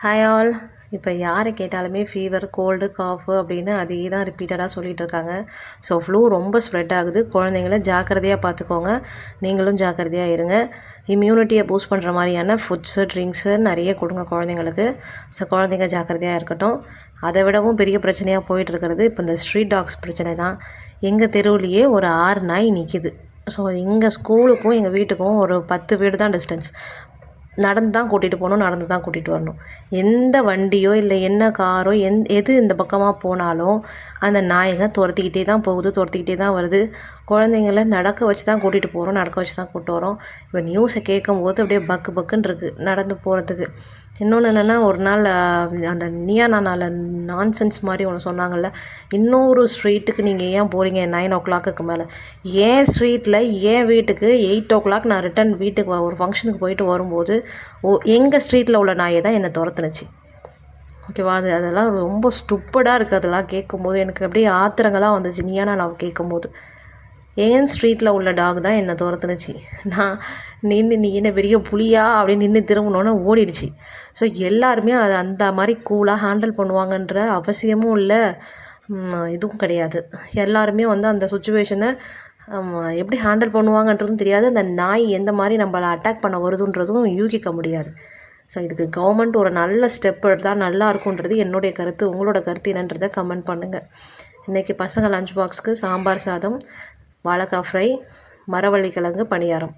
Hi all. இப்போ யாரை கேட்டாலுமே ஃபீவர், கோல்டு, காஃபு அப்படின்னு அதே தான் ரிப்பீட்டடாக சொல்லிகிட்டு இருக்காங்க. ஸோ ஃப்ளூ ரொம்ப ஸ்ப்ரெட் ஆகுது. குழந்தைங்கள ஜாக்கிரதையாக பார்த்துக்கோங்க. நீங்களும் ஜாக்கிரதையாக இருங்க. இம்யூனிட்டியை பூஸ்ட் பண்ணுற மாதிரியான ஃபுட்ஸு, ட்ரிங்க்ஸு நிறைய கொடுங்க குழந்தைங்களுக்கு. ஸோ குழந்தைங்க ஜாக்கிரதையாக இருக்கட்டும். அதை விடவும் பெரிய பிரச்சனையாக போயிட்டுருக்கிறது இப்போ இந்த ஸ்ட்ரீட் டாக்ஸ் பிரச்சனை தான். எங்கள் தெருவுலேயே ஒரு 6 நாய் நிற்கிது. ஸோ எங்கள் ஸ்கூலுக்கும் எங்கள் வீட்டுக்கும் ஒரு 10 வீடு தான் டிஸ்டன்ஸ். நடந்து தான் கூட்டிகிட்டு போகணும், நடந்து தான் கூட்டிகிட்டு வரணும். எந்த வண்டியோ இல்லை என்ன காரோ எது இந்த பக்கமாக போனாலும் அந்த நாய்ங்க துரத்திக்கிட்டே தான் போகுது, துரத்திக்கிட்டே தான் வருது. குழந்தைங்கள நடக்க வச்சு தான் கூட்டிகிட்டு போகிறோம், நடக்க வச்சு தான் கூப்பிட்டு வரோம். இப்போ நியூஸை கேட்கும்போது அப்படியே பக்கு பக்குன்னு இருக்குது நடந்து போகிறதுக்கு. இன்னொன்று என்னென்னா, ஒரு நாள் அந்த நீயா நானால நான்சென்ஸ் மாதிரி ஒன்று சொன்னாங்கள்ல, இன்னொரு ஸ்ட்ரீட்டுக்கு நீங்கள் ஏன் போகிறீங்க 9 o'clock மேலே? என் ஸ்ட்ரீட்டில் என் வீட்டுக்கு 8 o'clock நான் ரிட்டன் வீட்டுக்கு ஒரு ஃபங்க்ஷனுக்கு போயிட்டு வரும்போது எங்கள் ஸ்ட்ரீட்டில் உள்ள நாயை தான் என்னை துரத்துனுச்சு. ஓகேவா? அதெல்லாம் ரொம்ப ஸ்டூப்பிடாக இருக்குது. அதெல்லாம் கேட்கும்போது எனக்கு அப்படியே ஆத்திரங்களாக வந்துச்சு நீயா நான் கேட்கும்போது. என் ஸ்ட்ரீட்டில் உள்ள டாக் தான் என்னை துரத்துனுச்சு. நான் நின்று நீ என்ன பெரிய புலியா அப்படின்னு நின்று திரும்பினோன்னே ஓடிடுச்சு. ஸோ எல்லாருமே அதை அந்த மாதிரி கூலாக ஹேண்டில் பண்ணுவாங்கன்ற அவசியமும் இல்லை, இதுவும் கிடையாது. எல்லாருமே அந்த சுச்சுவேஷனை எப்படி ஹேண்டில் பண்ணுவாங்கன்றதும் தெரியாது. அந்த நாய் எந்த மாதிரி நம்மளை அட்டாக் பண்ண வருதுன்றதும் யூகிக்க முடியாது. ஸோ இதுக்கு கவர்மெண்ட் ஒரு நல்ல ஸ்டெப் எடுத்தால் நல்லா இருக்குன்றது என்னுடைய கருத்து. உங்களோட கருத்து என்னன்றதை கமெண்ட் பண்ணுங்கள். இன்றைக்கி பசங்க லஞ்ச் பாக்ஸுக்கு சாம்பார் சாதம், வாழைக்காய் ஃப்ரை, மரவள்ளிக்கிழங்கு பணியாரம்.